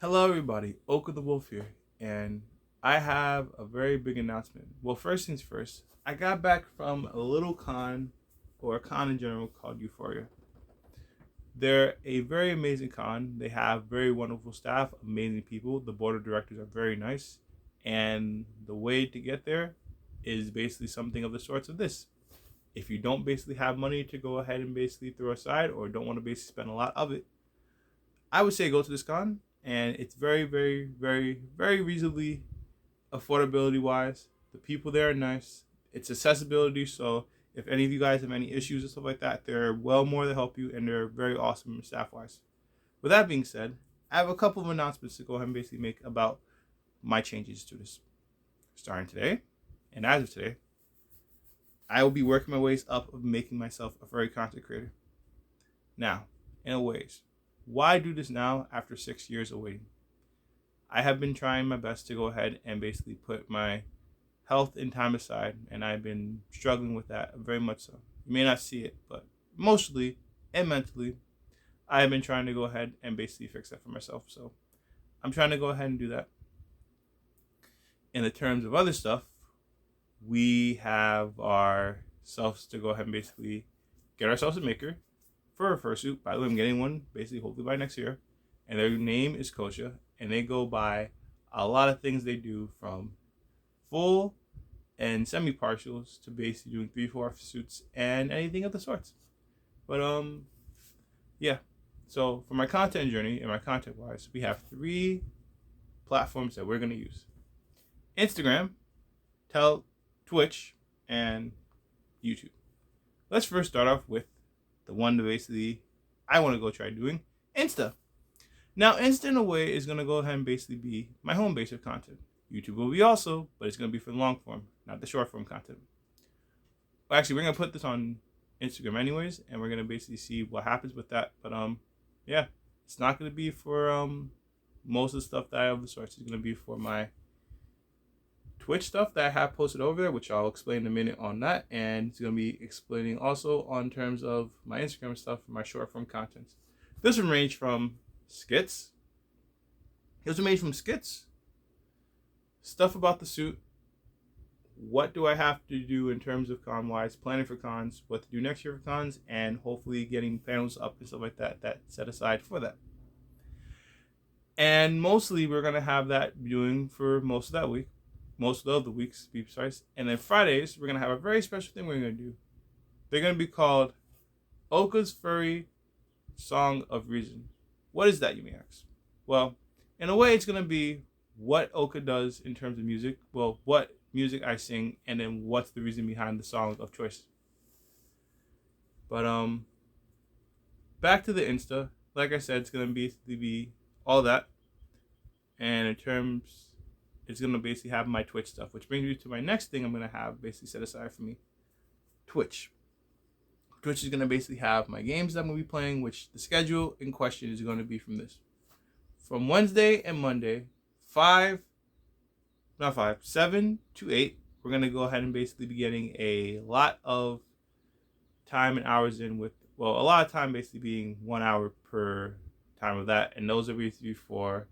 Hello, everybody. Oka the Wolf here, and I have a very big announcement. Well, first things first, I got back from a little con, or a con in general, called Euphoria. They're a very amazing con. They have very wonderful staff, amazing people. The board of directors are very nice, and the way to get there is basically something of the sorts of this. If you don't basically have money to go ahead and basically throw aside, or don't want to basically spend a lot of it, I would say go to this con, and it's very, very, very, very reasonably affordability wise. The people there are nice. It's accessibility, so if any of you guys have any issues and stuff like that, they're well more to help you, and they're very awesome staff wise. With that being said, I have a couple of announcements to go ahead and basically make about my changes to this. Starting today, and as of today, I will be working my ways up of making myself a furry content creator. Now, in a ways, why do this now after 6 years of waiting? I have been trying my best to go ahead and basically put my health and time aside, and I've been struggling with that very much so. You may not see it, but emotionally and mentally, I have been trying to go ahead and basically fix that for myself. So I'm trying to go ahead and do that. In the terms of other stuff, we have ourselves to go ahead and basically get ourselves a maker for a fursuit. By the way, I'm getting one basically hopefully by next year. And their name is Kosha. And they go by a lot of things they do, from full and semi-partials to basically doing 3/4 suits and anything of the sorts. But yeah. So for my content journey and my content wise, we have 3 platforms that we're gonna use: Instagram, Twitch, and YouTube. Let's first start off with the one that basically I want to go try doing, Insta. Now, Insta in a way is going to go ahead and basically be my home base of content. YouTube will be also, but it's going to be for the long form, not the short form content. Well, actually, we're going to put this on Instagram anyways, and we're going to basically see what happens with that. But yeah, it's not going to be for most of the stuff that I have the source. It's going to be for my Twitch stuff that I have posted over there, which I'll explain in a minute on that, and it's going to be explaining also on terms of my Instagram stuff for my short form content. This will range from skits. Stuff about the suit. What do I have to do in terms of con wise, planning for cons, what to do next year for cons, and hopefully getting panels up and stuff like that set aside for that. And mostly we're going to have that doing for most of that week. Most of the weeks, to be precise. And then Fridays, we're going to have a very special thing we're going to do. They're going to be called Oka's Furry Song of Reason. What is that, you may ask? Well, in a way, it's going to be what Oka does in terms of music. Well, what music I sing, and then what's the reason behind the song of choice. But back to the Insta. Like I said, it's going to be all that. And in terms, it's going to basically have my Twitch stuff, which brings me to my next thing I'm going to have basically set aside for me. Twitch. Twitch is going to basically have my games that I'm going to be playing, which the schedule in question is going to be from this. From Wednesday and Monday, 7 to 8, we're going to go ahead and basically be getting a lot of time and hours in with, well, a lot of time basically being 1 hour per time of that. And those are basically for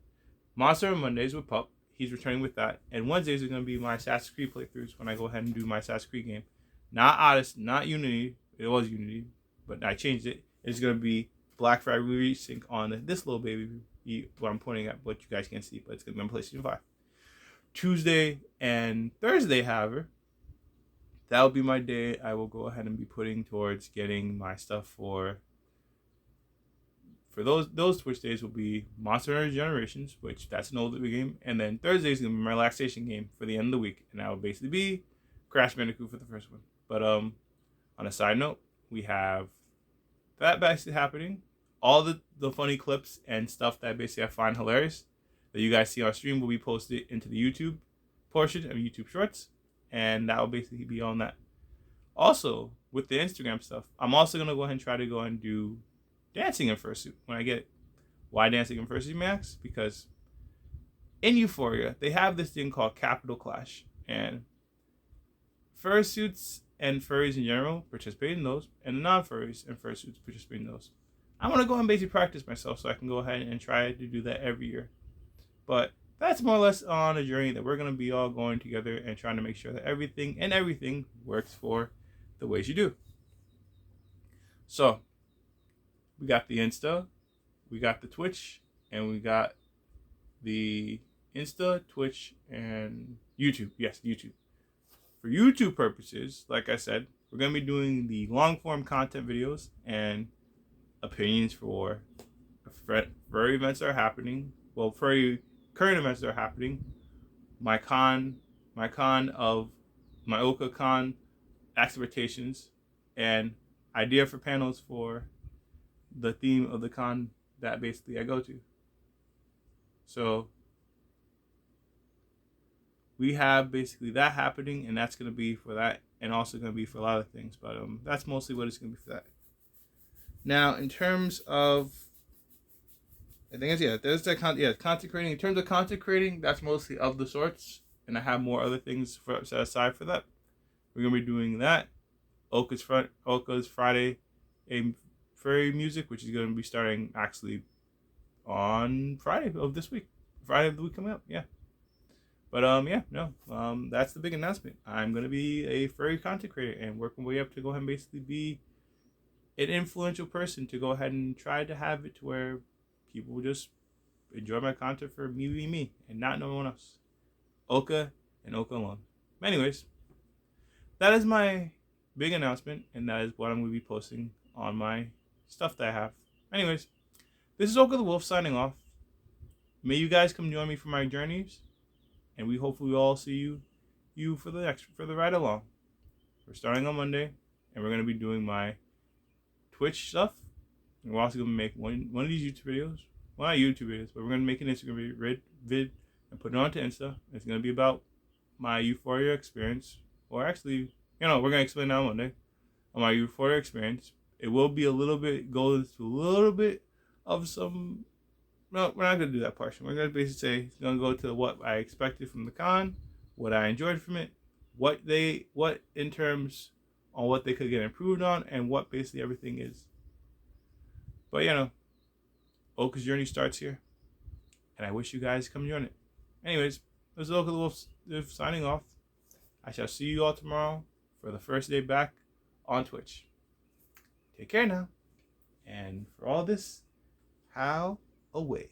Monster Mondays with Pup. He's returning with that. And Wednesdays are going to be my Assassin's Creed playthroughs when I go ahead and do my Assassin's Creed game. Not Odyssey, not Unity. It was Unity, but I changed it. It's going to be Black Friday Resync on this little baby, what I'm pointing at, what you guys can't see, but it's going to be on PlayStation 5. Tuesday and Thursday, however, that will be my day. I will go ahead and be putting towards getting my stuff for those Twitch days will be Monster Hunter Generations, which that's an older game, and then Thursday is gonna be my relaxation game for the end of the week, and that will basically be Crash Bandicoot for the first one. But on a side note, we have that basically happening. All the funny clips and stuff that basically I find hilarious that you guys see on stream will be posted into the YouTube portion of YouTube Shorts, and that will basically be on that. Also, with the Instagram stuff, I'm also gonna go ahead and try to go and do dancing in fursuit when I get it. Why dancing in fursuit, Max? Because in Euphoria, they have this thing called Capital Clash, and fursuits and furries in general participate in those, and the non-furries and fursuits participate in those. I want to go and basically practice myself so I can go ahead and try to do that every year. But that's more or less on a journey that we're going to be all going together and trying to make sure that everything works for the ways you do. So we got the Insta, we got the Twitch, and we got the Insta, Twitch, and YouTube. Yes, YouTube. For YouTube purposes, like I said, we're going to be doing the long form content videos and opinions for furry events that are happening. Well, furry current events that are happening. My con of my Oka con expectations, and idea for panels for the theme of the con that basically I go to. So we have basically that happening, and that's going to be for that, and also going to be for a lot of things. But that's mostly what it's going to be for that. Now, in terms of, I think it's there's that content creating. In terms of content creating, that's mostly of the sorts, and I have more other things set aside for that. We're gonna be doing that. Oka's Friday, a furry music, which is gonna be starting actually on Friday of this week, Friday of the week coming up. Yeah. But that's the big announcement. I'm gonna be a furry content creator and working my way up to go ahead and basically be an influential person to go ahead and try to have it to where people will just enjoy my content for me being me and not no one else. Oka and Oka alone. Anyways, that is my big announcement, and that is what I'm going to be posting on my stuff that I have. Anyways, this is Oka the Wolf signing off. May you guys come join me for my journeys, and we hopefully all see you for the ride along. We're starting on Monday, and we're going to be doing my Twitch stuff. And we're also going to make one of these YouTube videos. Well, not YouTube videos, but we're going to make an Instagram vid and put it onto Insta. It's going to be about my euphoria experience. Or actually, we're going to explain that on Monday. On my euphoria experience. It will be go into a little bit of some... No, we're not going to do that portion. We're going to basically say, it's going to go to what I expected from the con, what I enjoyed from it, what in terms on what they could get improved on, and what basically everything is. But Oka's journey starts here, and I wish you guys come join it. Anyways, this is Oka the Wolf signing off. I shall see you all tomorrow for the first day back on Twitch. Take care now, and for all this, how away.